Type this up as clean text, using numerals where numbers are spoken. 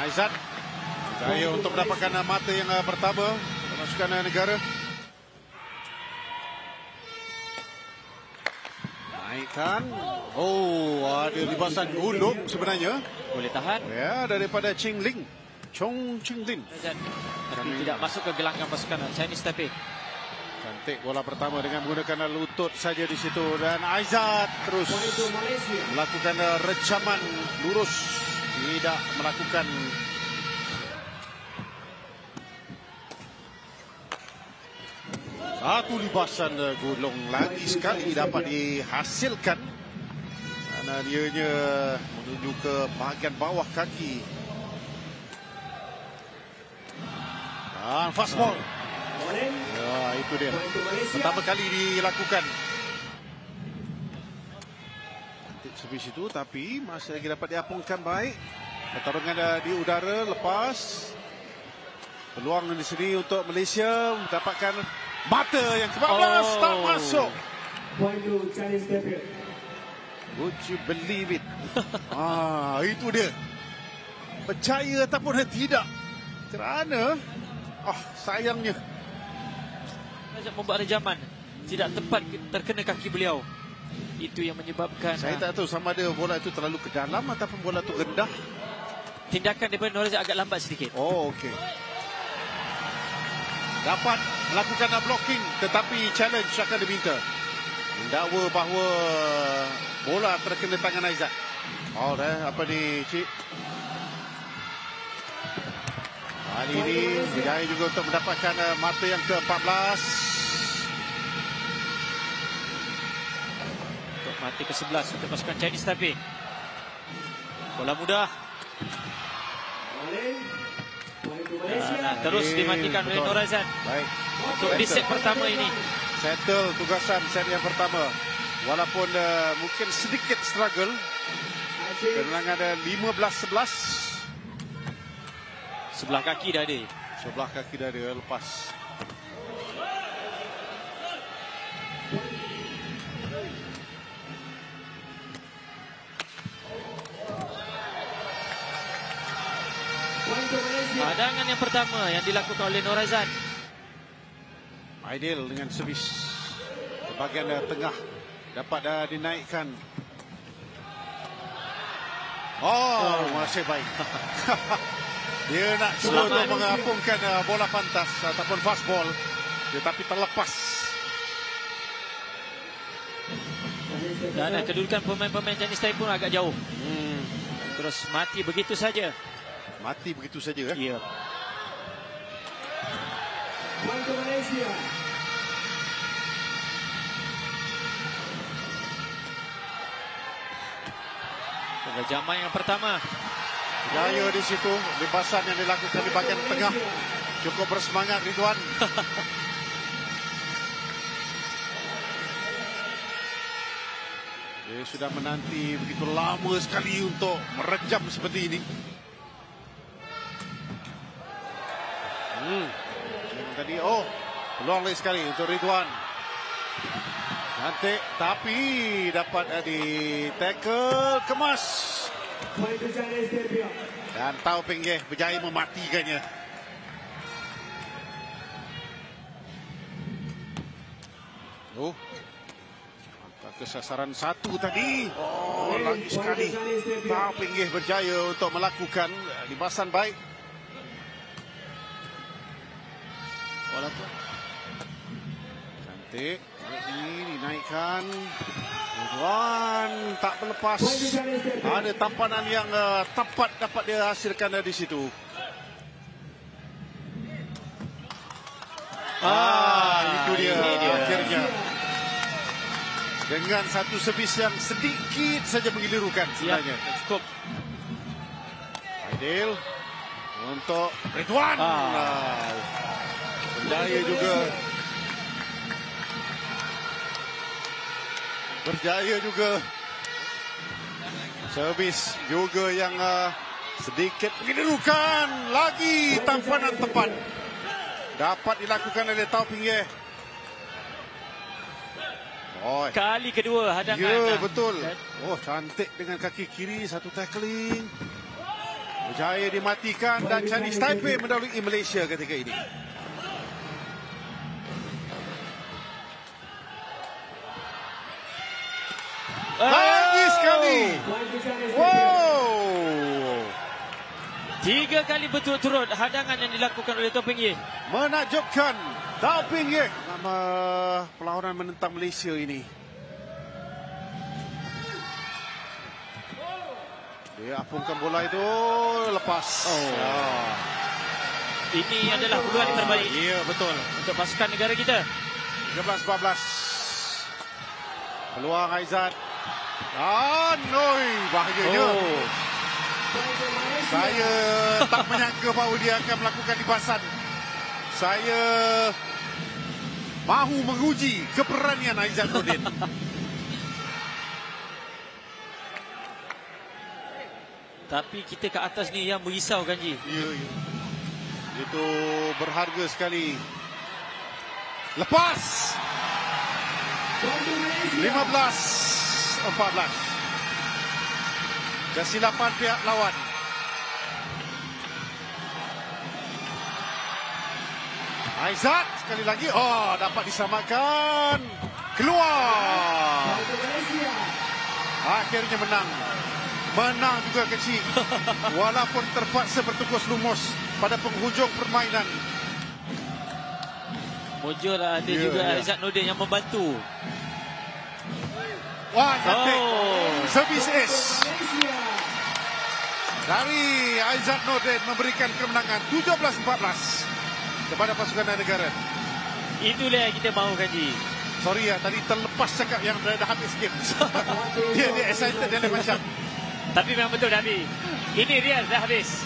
Aizat berjaya untuk mendapatkan mata yang pertama pemasukan negara. Naikkan. Oh, ada libasan gulung sebenarnya. Boleh tahan. Ya, daripada Ching Ling. Chong Ching Lin. Tapi tidak masuk ke gelanggang pasukan Chinese Taipei. Cantik bola pertama dengan menggunakan lutut saja di situ. Dan Aizat terus melakukan recaman lurus. Tidak melakukan satu libasan gulung lagi sekali dapat dihasilkan. Karena dianya menuju ke bahagian bawah kaki. Dan fastball. Ya, itu dia. Pertama kali dilakukan. Cantik servis itu, tapi masih lagi dapat diapungkan baik. Pertarungan di udara lepas. Peluang di sini untuk Malaysia mendapatkan mata yang ke-14 tak masuk. Would you believe it? Itu dia. Percaya ataupun tidak. Kerana sayangnya membuat rejaman tidak tepat terkena kaki beliau. Itu yang menyebabkan saya tak tahu sama ada bola itu terlalu ke dalam ataupun bola itu rendah. Tindakan daripada Nur Aizat agak lambat sedikit. Oh, okey. Dapat melakukan blocking tetapi challenge akan diminta. Mendakwa bahawa bola terkena tangan Aizat. Apa ni, Cik? Kali ini berjaya juga untuk mendapatkan mata yang ke-14. Untuk mata ke-11 untuk pasukan Chinese Taipei. Bola mudah. Terus dimatikan oleh Nur Aizat. Baik. Untuk di set pertama ini. Settle tugasan set yang pertama. Walaupun mungkin sedikit struggle. Kemenangan ada 15-11. Sebelah kaki dah ada. Sebelah kaki dah ada lepas. Badangan yang pertama yang dilakukan oleh Nur Aizat. Ideal dengan servis ke bahagian tengah dapat dinaikkan. Masih baik. Dia nak cuba untuk mengapungkan bola pantas ataupun fastball, tetapi terlepas. Dan kedudukan pemain-pemain Chinese Taipei pun agak jauh. Terus mati begitu saja. Mati begitu saja. Ya. Malaysia. Rejaman yang pertama. Berjaya di situ. Libasan yang dilakukan di bahagian tengah. Cukup bersemangat, Ridwan. Dia sudah menanti begitu lama sekali untuk merejam seperti ini. Yang tadi, peluang lagi sekali untuk Ridwan. Cantik, tapi dapat di tackle kemas. Dan Tau Penggeh berjaya mematikannya. Angkat kesasaran satu tadi. Lagi sekali Tau Penggeh berjaya untuk melakukan libasan baik. Walaupun cantik. Ini dinaikkan. Ridwan tak berlepas. Ada tampanan yang tepat dapat dia hasilkan di situ. Itu dia akhirnya. Dengan satu servis yang sedikit saja menggilirukan sebenarnya. Cukup. Aidil untuk Ridwan. Berjaya juga. Berjaya juga. Servis juga yang sedikit menggilirukan. Lagi tampanan tepat. Dapat dilakukan oleh Tau Penggeh. Kali kedua hadangan. Ya, betul. Cantik dengan kaki kiri. Satu tackling. Berjaya dimatikan dan Chinese Taipei mendahului Malaysia ketika ini. Lagi sekali. Point to Chinese Taipei. Wow. 3 kali berturut-turut hadangan yang dilakukan oleh Tao Ping Ye. Menakjubkan. Tao Ping Ye nama perlawanan menentang Malaysia ini. Dia apungkan bola itu lepas. Ini adalah peluang yang terbaik Ya, betul. untuk pasukan negara kita. 13-14. Peluang Aizat. Noi, bahagianya. Saya tak menyangka bahawa dia akan melakukan libasan. Saya mahu menguji keberanian Aizat Nordin. Tapi kita ke atas ni yang merisaukan, Ji. Ya. Itu berharga sekali. Lepas. Point to Malaysia. 15-14. Kesilapan pihak lawan. Aizat sekali lagi. Dapat disamakan. Keluar. Point to Malaysia. Akhirnya menang. Menang juga kecil. Walaupun terpaksa bertukus lumus pada penghujung permainan. Mujur ada juga Aizat Nordin yang membantu. Wah, cantik. Servis ace. Malaysia. Dari Aizat Nordin memberikan kemenangan 17-14 kepada pasukan negara. Itulah yang kita mahukan, Ji. Sorry ya, tadi terlepas cakap yang dah habis game. dia excited, dia macam. Tapi memang betul dah habis. Ini real dah habis.